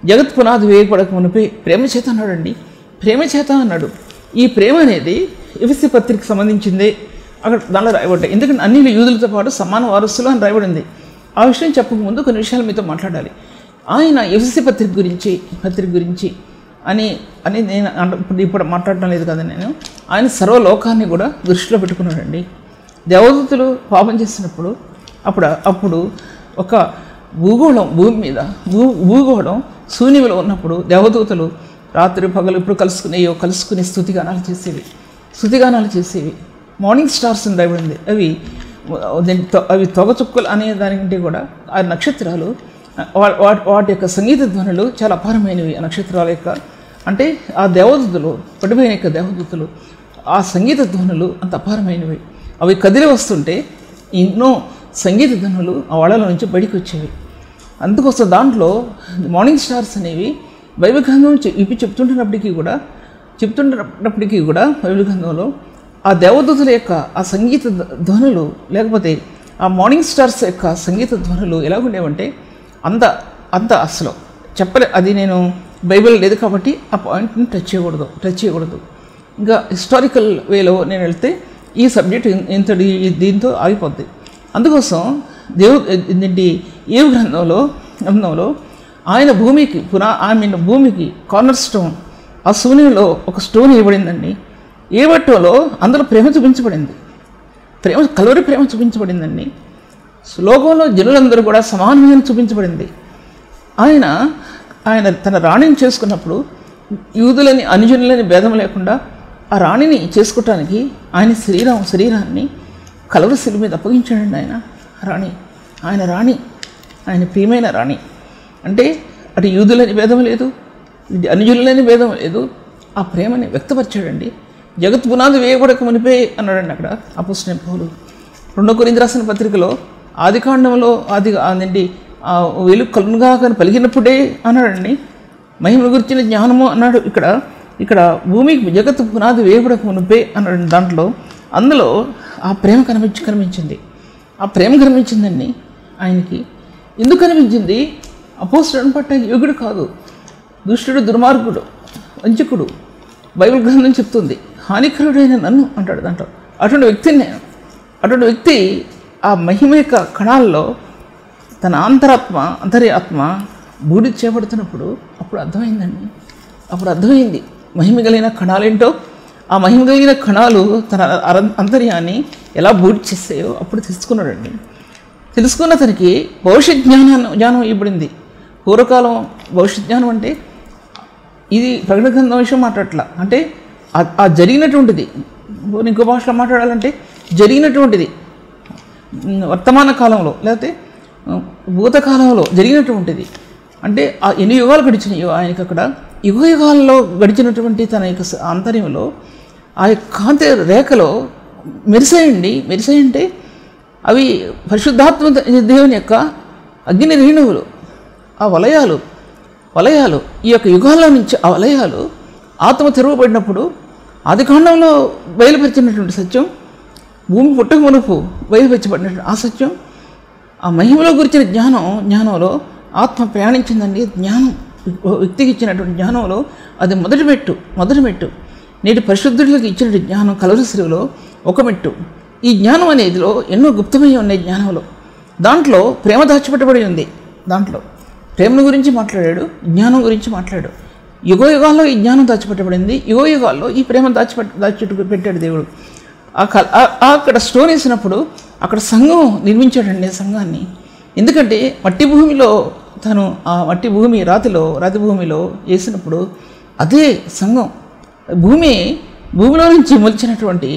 జగత్ పునాది వేయపడక మునిపే ప్రేమ చేత అన్నాడండి. ప్రేమ చేత అన్నాడు. ఈ ప్రేమ అనేది ఎఫెసీ పత్రికకు సంబంధించిందే. అక్కడ దానిలో రాయబడ్డాయి. ఎందుకంటే అన్ని యూదులతో పాటు సమాన వారసులు అని రాయబడింది. ఆ విషయం చెప్పకముందు కొన్ని విషయాలు మీతో మాట్లాడాలి. ఆయన ఎఫెసీ పత్రిక గురించి అని నేను ఇప్పుడు మాట్లాడటం లేదు కదా. నేను ఆయన సర్వలోకాన్ని కూడా దృష్టిలో పెట్టుకున్నాడండి. దేవదూతలు పాపం చేసినప్పుడు అప్పుడు ఒక భూగోళం భూమి మీద భూగోళం శూన్యములో ఉన్నప్పుడు దేవదూతలు రాత్రి పగలు ఇప్పుడు కలుసుకుని స్తుతిగానాలు చేసేవి. మార్నింగ్ స్టార్స్ అని రాయబడింది. అవి తొగచుక్కలు అనే దానికంటే కూడా ఆ నక్షత్రాలు వాటి యొక్క సంగీత ధ్వనులు చాలా అపారమైనవి. ఆ నక్షత్రాల యొక్క అంటే ఆ దేవదూతలు పడిపోయిన యొక్క దేవదూతలు ఆ సంగీత ధ్వనులు అంత అపారమైనవి. అవి కదిలి వస్తుంటే ఎన్నో సంగీత ధ్వనులు ఆ వాళ్ళలో నుంచి బయటికి వచ్చేవి. అందుకోసం దాంట్లో మార్నింగ్ స్టార్స్ అనేవి బైబిల్ గ్రంథం చెప్తుంటున్నప్పటికీ కూడా బైబిల్ గ్రంథంలో ఆ దేవదూతల యొక్క ఆ సంగీత ధ్వనులు లేకపోతే ఆ మార్నింగ్ స్టార్స్ యొక్క సంగీత ధ్వనులు ఎలాగుండేవంటే అంత అసలు అది నేను బైబిల్ లేదు కాబట్టి ఆ పాయింట్ని టచ్ చేయకూడదు. ఇంకా హిస్టారికల్ వేలో నేను వెళ్తే ఈ సబ్జెక్ట్ దీంతో ఆగిపోద్ది. అందుకోసం ఏవు గ్రంథంలో ఆయన భూమికి కార్నర్ స్టోన్, ఆ శూన్యంలో ఒక స్టోన్ ఇవ్వబడిందండి. ఏవట్టంలో అందులో ప్రేమ చూపించబడింది. కలవరి ప్రేమ చూపించబడిందండి. లోకంలో జనులందరూ కూడా సమానమైన చూపించబడింది. ఆయన తన రాణిని చేసుకున్నప్పుడు యూదులని అనుజనులని భేదం లేకుండా ఆ రాణిని చేసుకోవటానికి ఆయన శరీరాన్ని కలవరి శిలువ మీద అప్పగించాడండి. ఆయన రాణి ప్రియమైన రాణి అంటే అటు యూదులని భేదం లేదు, అనుజనులని భేదం లేదు. ఆ ప్రేమని వ్యక్తపరిచాడండి. జగత్ పునాది వేయబడక మునిపే అన్నాడండి అక్కడ అపోస్తలుడైన పౌలు. 2 కొరింథీయులకు రాసిన పత్రికలో ఆదికాండంలో వెలుగు కలుగుగా కానీ పలికినప్పుడే అన్నాడండి. మహిమ గురించిన జ్ఞానము అన్నాడు. ఇక్కడ భూమికి జగత్ పునాది వేయబడక మునిపే అన్నాడు. అందులో ఆ ప్రేమ కనిపించింది. ఆ ప్రేమ కనిపించిందండి ఆయనకి. ఎందుకు కనిపించింది? అపోస్తలుని పట్ల యోగుడు కాదు, దుష్టుడు, దుర్మార్గుడు, వంచకుడు బైబిల్ గ్రంథం చెప్తుంది. హానికరుడైన నన్ను అంటాడు దాంట్లో. అటువంటి వ్యక్తి ఆ మహిమ యొక్క కణాల్లో తన అంతర్యాత్మ బూడి చేపడుతున్నప్పుడు అప్పుడు అర్థమైంది మహిమ కలిగిన కణాలేంటో. ఆ మహిమ కలిగిన కణాలు తన అంతర్యాన్ని ఎలా బూడి చేస్తాయో అప్పుడు తెలుసుకున్నాడండి. తెలుసుకున్న తనకి భవిష్యత్ జ్ఞానం ఇవ్వబడింది. పూర్వకాలం భవిష్యత్ జ్ఞానం అంటే ఇది ప్రకటన గ్రంథం విషయం మాట్లాడట్లా. అంటే ఆ జరిగినటువంటిది, ఇంకో భాషలో మాట్లాడాలంటే జరిగినటువంటిది వర్తమాన కాలంలో లేకపోతే భూతకాలంలో జరిగినటువంటిది. అంటే ఆ ఎన్ని యుగాలు గడిచినాయో ఆయనకి అక్కడ యుగాల్లో గడిచినటువంటి తన యొక్క ఆంతర్యంలో ఆ యొక్క కాంతి రేఖలో మెరిసాయంటే అవి పరిశుద్ధాత్మ దేవుని యొక్క అగ్ని రేణువులు. ఆ వలయాలు ఈ యొక్క యుగాల్లో నుంచి ఆ వలయాలు ఆత్మ తెరవబడినప్పుడు ఆదికాండంలో బయలుపరిచినటువంటి సత్యం, భూమి పుట్టక మునుపు బయలుపరచబడినటువంటి ఆ సత్యం, ఆ మహిమలో గురించిన జ్ఞానంలో ఆత్మ ప్రయాణించిందండి. జ్ఞానం వ్యక్తికి ఇచ్చినటువంటి జ్ఞానంలో అది మొదటి మెట్టు. నేటి పరిశుద్ధులకు ఇచ్చినటువంటి జ్ఞానం కలవరి శిలువలో ఒక మెట్టు. ఈ జ్ఞానం అనేదిలో ఎన్నో గుప్తమై ఉన్నాయి. జ్ఞానంలో దాంట్లో ప్రేమ దాచిపెట్టబడి ఉంది. దాంట్లో ప్రేమను గురించి మాట్లాడాడు, జ్ఞానం గురించి మాట్లాడాడు. యుగ యుగాల్లో ఈ జ్ఞానం దాచిపెట్టబడింది, యుగ యుగాల్లో ఈ ప్రేమ దాచిపెట్టు పెట్టాడు దేవుడు. అక్కడ స్టోన్ వేసినప్పుడు అక్కడ సంఘం నిర్మించాడండి సంఘాన్ని. ఎందుకంటే మట్టి భూమిలో తను ఆ మట్టి భూమి రాతి భూమిలో వేసినప్పుడు అదే సంఘం భూమిలో నుంచి మొలిచినటువంటి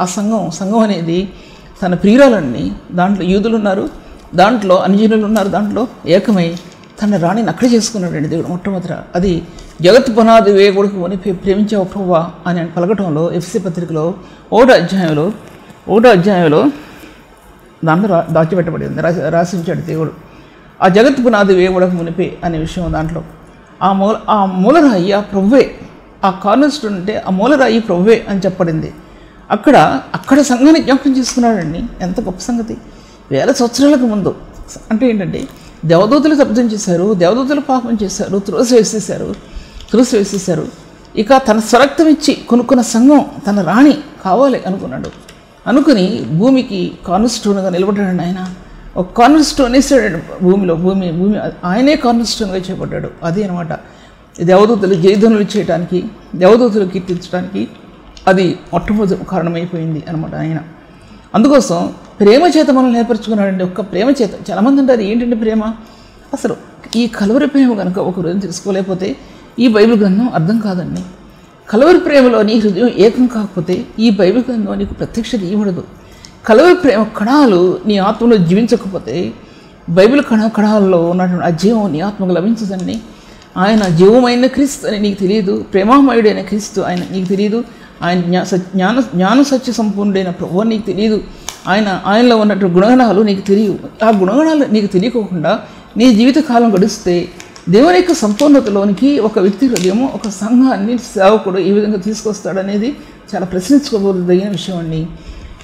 ఆ సంఘం అనేది తన ప్రియురాలన్నీ, దాంట్లో యూదులు ఉన్నారు, దాంట్లో అన్యజనులు ఉన్నారు, దాంట్లో ఏకమై తన రాణిని అక్కడ చేసుకున్నాడండి దేవుడు మొట్టమొదట. అది జగత్ పునాది వేగుడుకు అని ప్రేమించే ప్రభువా అని ఆయన పలకటంలో ఎఫ్ఎస్సీ పత్రికలో 1వ అధ్యాయంలో దాంట్లో దాచిపెట్టబడి ఉంది, రాసించాడు దేవుడు. ఆ జగత్ పునాది వేగుడకు మునిపే అనే విషయం దాంట్లో ఆ మూలరాయి ఆ ప్రభువే, ఆ కార్నర్స్టోన్ అంటే ఆ మూలరాయి ప్రభువే అని చెప్పబడింది. అక్కడ సంఘాన్ని జ్ఞాపకం చేసుకున్నాడండి. ఎంత గొప్ప సంగతి! 1000 సంవత్సరాలకు ముందు అంటే ఏంటంటే దేవదూతలు తప్పిదం చేశారు, దేవదూతలు పాపం చేశారు, త్రోసివేసేశారు. ఇక తన స్వరక్తం ఇచ్చి కొనుక్కున్న సంఘం తన రాణి కావాలి అనుకుని భూమికి కార్నర్ స్టోన్గా నిలబడ్డాడు ఆయన. ఒక కార్నర్ స్టోన్ వేసాడు భూమి ఆయనే కార్నర్ స్టోన్గా చేపట్టాడు. అది అనమాట దేవదూతలు జయధ్వనులు చేయడానికి, దేవదూతలు కీర్తించడానికి అది మొట్టమొదటి కారణమైపోయింది అనమాట ఆయన. అందుకోసం ప్రేమ చేత మనల్ని ఏర్పరచుకున్నాడండి. ఒక్క ప్రేమ చేత. చాలామంది అంటారు ఏంటంటే ప్రేమ, అసలు ఈ కలవరి ప్రేమ కనుక ఒక రోజు తెలుసుకోలేకపోతే ఈ బైబిల్ గ్రంథం అర్థం కాదండి. కలవరి ప్రేమలో నీ హృదయం ఏకం కాకపోతే ఈ బైబిల్ గ్రంథం నీకు ప్రత్యక్షత ఇవ్వడదు. కలవరి ప్రేమ కణాలు నీ ఆత్మలో జీవించకపోతే బైబిల్ కణాల్లో ఉన్నటువంటి ఆ జీవం నీ ఆత్మకు లభించదండి. ఆయన జీవమైన క్రీస్తు అని నీకు తెలియదు, ప్రేమామయుడైన క్రీస్తు ఆయన నీకు తెలియదు, ఆయన జ్ఞాన సత్య సంపూర్ణుడైన ప్రభువు నీకు తెలియదు, ఆయనలో ఉన్నటువంటి గుణగణాలు నీకు తెలియవు. ఆ గుణగణాలు నీకు తెలియకోకుండా నీ జీవితకాలం గడిస్తే దేవుని యొక్క సంపూర్ణతలోనికి ఒక వ్యక్తి హృదయము, ఒక సంఘాన్ని సేవకుడు ఏ విధంగా తీసుకొస్తాడనేది చాలా ప్రశ్నించుకోబోదగిన విషయం అండి.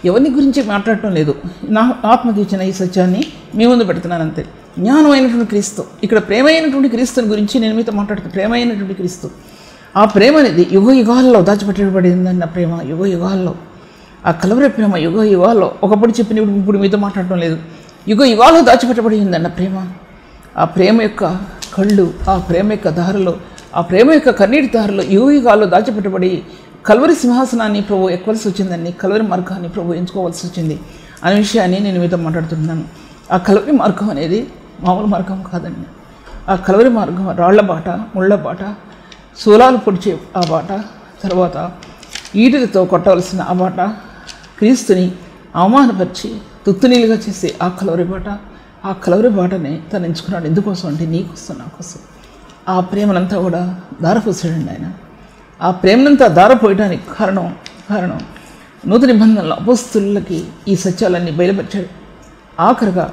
ఎవరిని గురించి మాట్లాడటం లేదు, నా ఆత్మకి ఇచ్చిన ఈ సత్యాన్ని మీ ముందు పెడుతున్నాను అంతే. జ్ఞానమైనటువంటి క్రీస్తు, ఇక్కడ ప్రేమ అయినటువంటి క్రీస్తుని గురించి నేను మీతో మాట్లాడుతాను. ప్రేమ అయినటువంటి క్రీస్తు, ఆ ప్రేమ అనేది యుగ యుగాల్లో దాచిపెట్టబడిందన్న ప్రేమ, యుగ యుగాల్లో ఆ కలవరి ప్రేమ యుగ యుగాల్లో ఒకప్పుడు చెప్పిన ఇప్పుడు మీతో మాట్లాడటం లేదు, యుగ యుగాల్లో దాచిపెట్టబడిందన్న ప్రేమ. ఆ ప్రేమ యొక్క కళ్ళు, ఆ ప్రేమ యొక్క దారిలో, ఆ ప్రేమ యొక్క కన్నీటి దారిలో యుగ యుగాల్లో దాచిపెట్టబడి కలవరి సింహాసనాన్ని ప్రభు ఎక్కవలసి వచ్చిందండి, కలవరి మార్గాన్ని ప్రభు ఎంచుకోవాల్సి వచ్చింది అనే విషయాన్ని నేను మీతో మాట్లాడుతున్నాను. ఆ కలవరి మార్గం అనేది మామూలు మార్గం కాదండి. ఆ కలవరి మార్గం రాళ్ల బాట, ముళ్ళ బాట, శూలాలు పొడిచే ఆ బాట, తర్వాత ఈటలతో కొట్టవలసిన ఆ బాట, క్రీస్తుని అవమానపరిచి తుత్తునీలుగా చేసే ఆ కలవరి బాట, ఆ కలవరి బాటని తను ఎంచుకున్నాడు. ఎందుకోసం అంటే నీకోసం, నా కోసం. ఆ ప్రేమనంతా కూడా దారపోసాడండి ఆయన. ఆ ప్రేమనంతా దారపోయడానికి కారణం నూతన నిబంధనలో అపోస్తులకి ఈ సత్యాలన్నీ బయలుపరిచాడు. ఆఖరిగా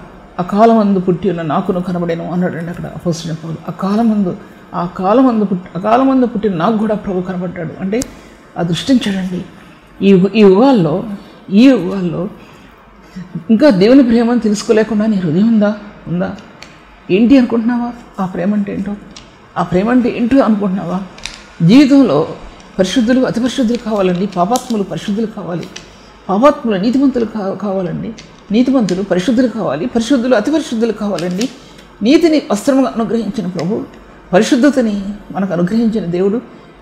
అకాలమందు పుట్టి ఉన్న నాకును కనబడేను అన్నాడండి అక్కడ అపోస్తులైన పౌలు. అకాలమందు పుట్టిన నాకు కూడా ప్రభు కనబడ్డాడు అంటే ఆ దృష్టించాడండి. ఈ యుగాల్లో ఇంకా దేవుని ప్రేమను తెలుసుకోలేకుండా నీ హృదయం ఉందా? ఏంటి అనుకుంటున్నావా? ఆ ప్రేమ అంటే ఏంటో, ఆ ప్రేమ అంటే ఏంటో అనుకుంటున్నావా? జీవితంలో పరిశుద్ధులు అతి పరిశుద్ధులు కావాలండి, పాపాత్ములు పరిశుద్ధులు కావాలి, పాపాత్ములు నీతిమంతులు కావాలండి, నీతిమంతులు పరిశుద్ధులు కావాలి, పరిశుద్ధులు అతి పరిశుద్ధులు కావాలండి. నీతిని వస్త్రముగా అనుగ్రహించిన ప్రభు, పరిశుద్ధతని మనకు అనుగ్రహించిన దేవుడు,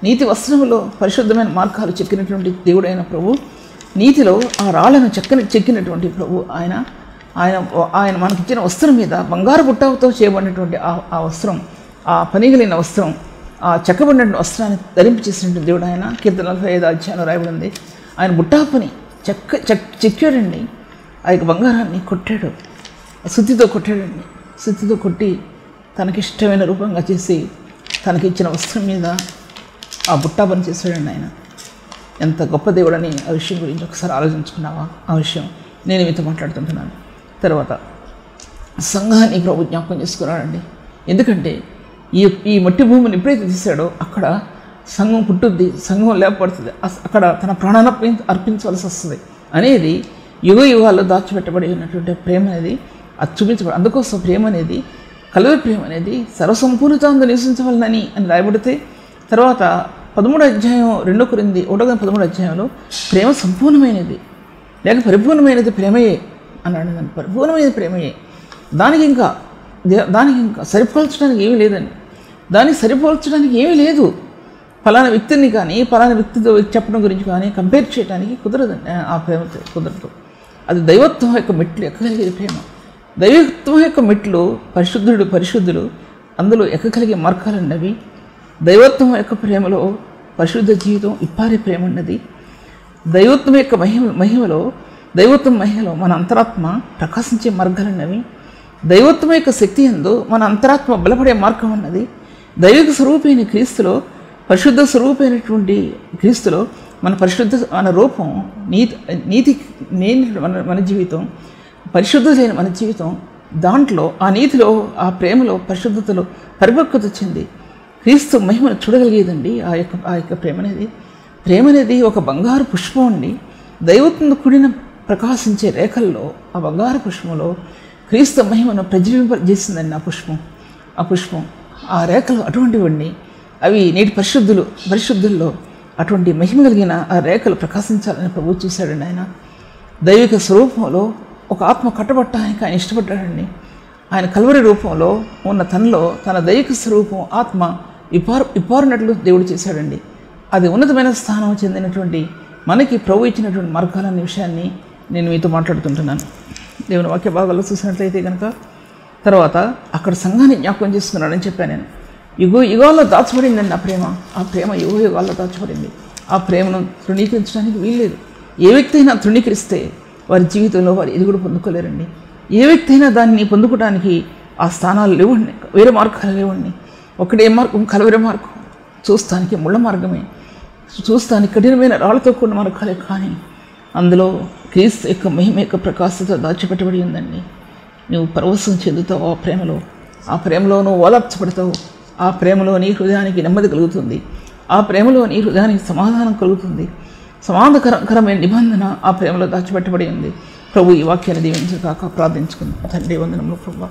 నీతి వస్త్రములో పరిశుద్ధమైన మార్గాలు చెక్కినటువంటి దేవుడైన ప్రభు, నీతిలో ఆ రాళ్లను చెక్కినటువంటి ప్రభు ఆయన మనకిచ్చిన వస్త్రం మీద బంగారు బుట్టతో చేయబడినటువంటి ఆ వస్త్రం, ఆ పనిగలిగిన వస్త్రం, ఆ చెక్కబడినటువంటి వస్త్రాన్ని ధరింపు చేసినటువంటి దేవుడు ఆయన. కీర్తన 45 అధ్యాయంలో రాయబడింది. ఆయన బుట్టా పని చెక్కాడండి. ఆ యొక్క బంగారాన్ని కొట్టాడు, సుత్తితో కొట్టాడండి. సుత్తితో కొట్టి తనకిష్టమైన రూపంగా చేసి తనకిచ్చిన వస్త్రం మీద ఆ బుట్టా పని చేశాడండి ఆయన. ఎంత గొప్ప దేవుడని ఆ విషయం గురించి ఒకసారి ఆలోచించుకున్నావా? ఆ విషయం నేను మీతో మాట్లాడుతుంటున్నాను. తర్వాత సంఘాన్ని ప్రభు జ్ఞాపకం చేసుకున్నాడండి. ఎందుకంటే ఈ మట్టి భూమిని ఎప్పుడైతే తీశాడో అక్కడ సంఘం పుట్టుద్ది, సంఘం లేపడుతుంది, అక్కడ తన ప్రాణాన్ని అర్పించవలసి వస్తుంది అనేది యుగ యుగాల్లో దాచిపెట్టబడి ఉన్నటువంటి ప్రేమ అనేది అది చూపించబడి. అందుకోసం ప్రేమ అనేది, కలవరి ప్రేమ అనేది సర్వసంపూర్ణత నివసించవాలని అని రాయబడితే, తర్వాత 13వ అధ్యాయం 2 కొరింథీ 1:13 అధ్యాయంలో ప్రేమ సంపూర్ణమైనది లేక పరిపూర్ణమైనది ప్రేమయే అన్నాడు. దాన్ని పరిపూర్ణమైన ప్రేమయే. దానికి ఇంకా సరిపోల్చడానికి ఏమీ లేదండి. దానికి సరిపోల్చడానికి ఏమీ లేదు. ఫలానా వ్యక్తిని కానీ ఫలానా వ్యక్తితో చెప్పడం గురించి కానీ కంపేర్ చేయడానికి కుదరదండి. ఆ ప్రేమతో కుదరదు. అది దైవత్వం యొక్క మెట్లు ఎక్కగలిగే ప్రేమ. దైవత్వం యొక్క మెట్లు పరిశుద్ధులు అందులో ఎక్కగలిగే మార్గాలండి అవి. దైవత్వం యొక్క ప్రేమలో పరిశుద్ధ జీవితం ఇప్పారే ప్రేమ ఉన్నది. దైవత్వం యొక్క మహిమలో మన అంతరాత్మ ప్రకాశించే మార్గాలన్నవి. దైవత్వం యొక్క శక్తి యందు మన అంతరాత్మ బలపడే మార్గం అన్నది. దైవిక స్వరూపైన క్రీస్తులో, పరిశుద్ధ స్వరూపైనటువంటి క్రీస్తులో మన రూపం నీతి మన జీవితం, పరిశుద్ధమైన మన జీవితం, దాంట్లో ఆ నీతిలో, ఆ ప్రేమలో, పరిశుద్ధతలో పరిపక్వత చెంది క్రీస్తు మహిమను చూడగలిగేదండి ఆ యొక్క ప్రేమ అనేది ఒక బంగారు పుష్పం అండి. దైవత్వంతో కూడిన ప్రకాశించే రేఖల్లో ఆ బంగారు పుష్పంలో క్రీస్తు మహిమను ప్రజ్వలింపజేసిందండి ఆ పుష్పం. ఆ రేఖలు అటువంటివండి. అవి నేటి పరిశుద్ధుల్లో అటువంటి మహిమ కలిగిన ఆ రేఖలు ప్రకాశించాలని ప్రభువు చూశాడండి. ఆయన దైవిక స్వరూపంలో ఒక ఆత్మ కట్టబట్టడానికి ఆయన ఇష్టపడ్డాడండి. ఆయన కల్వరి రూపంలో ఉన్న తనలో తన దైవిక స్వరూపం ఆత్మ ఇప్పారినట్లు దేవుడు చేశాడండి. అది ఉన్నతమైన స్థానం చెందినటువంటి మనకి ప్రభు ఇచ్చినటువంటి మార్గాలనే విషయాన్ని నేను మీతో మాట్లాడుతుంటున్నాను. దేవుని వాక్య భాగాల్లో చూసినట్లయితే కనుక తర్వాత అక్కడ సంఘాన్ని జ్ఞాపకం చేసుకున్నాడని చెప్పాను నేను. యుగాల్లో దాచబడిందండి ఆ ప్రేమ యుగాల్లో దాచబడింది. ఆ ప్రేమను తృణీకరించడానికి వీల్లేదు. ఏ వ్యక్తి అయినా తృణీకరిస్తే వారి జీవితంలో వారు ఎదుగుడు పొందుకోలేరండి. ఏ వ్యక్తి అయినా దాన్ని పొందుకోవడానికి ఆ స్థానాలు లేవండి, వేరే మార్గాలు లేవండి. ఒకటే మార్గం కలవరే మార్గం, చూస్తానికి ముళ్ళ మార్గమే, చూస్తానికి కఠినమైన రాళ్లతో కూడిన మార్గాలే. కానీ అందులో క్రీస్తు యొక్క మహిమ యొక్క ప్రకాశతో దాచిపెట్టబడి ఉందండి. నువ్వు పరవశం చెందుతావు ఆ ప్రేమలో నువ్వు ఓదార్చబడతావు. ఆ ప్రేమలో నీ హృదయానికి నెమ్మది కలుగుతుంది. ఆ ప్రేమలో నీ హృదయానికి సమాధానం కలుగుతుంది. సమాధానకరమైన నిబంధన ఆ ప్రేమలో దాచిపెట్టబడి ఉంది. ప్రభు ఈ వాక్యాన్ని దీవించగాక ప్రార్థించుకుందాం. తండ్రి వందనములు ప్రభు.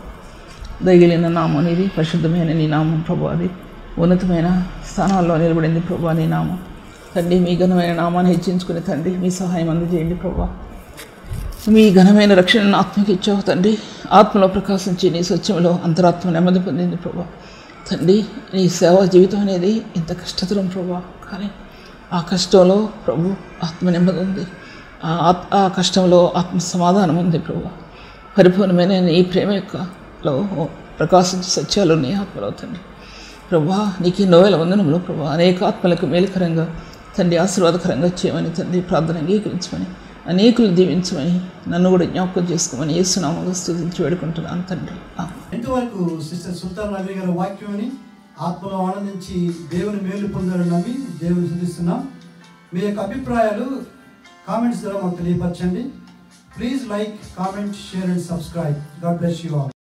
దయగలిగిన నామం అనేది పరిశుద్ధమైన నీ నామం ప్రభు. అది ఉన్నతమైన స్థానాల్లో నిలబడింది ప్రభు నీ నామం. తండ్రి మీ ఘనమైన నామాన్ని హెచ్చించుకుని తండ్రి మీ సహాయం అందజేయండి ప్రభు. మీ ఘనమైన రక్షణను ఆత్మకి ఇచ్చావు తండ్రి. ఆత్మలో ప్రకాశించి నీ సత్యంలో అంతరాత్మ నెమ్మది పొందింది ప్రభు. తండ్రి నీ సేవా జీవితం అనేది ఇంత కష్టతరం ప్రభు. కానీ ఆ కష్టంలో ప్రభు ఆత్మ నెమ్మది ఉంది. ఆ కష్టంలో ఆత్మ సమాధానం ఉంది ప్రభు. పరిపూర్ణమైన నీ ప్రేమ యొక్కలో ప్రకాశించే సత్యాలు నీ ఆత్మలో తండ్రి ప్రభు. నీకు 100,000 వందనములు ప్రభు. అనేక ఆత్మలకు మేలుకరంగా తండ్రి ఆశీర్వాదకరంగా చేయమని తండ్రి ప్రార్థన అంగీకరించమని, అనేకులు దీవించమని, నన్ను కూడా జ్ఞాపకం చేసుకోమని యేసునామములో స్తుతించి వేడుకుంటున్నాను తండ్రి. ఇంతవరకు సిస్టర్ సుల్తాన్ నవీ గారి వాక్యాన్ని ఆత్మలో ఆనందించి దేవుని మేలు పొందాలని నమ్మి దేవుని స్తుతిస్తున్నాం. మీ యొక్క అభిప్రాయాలు కామెంట్స్ ద్వారా మాకు తెలియపరచండి. Please like, comment, share and subscribe. God bless you all.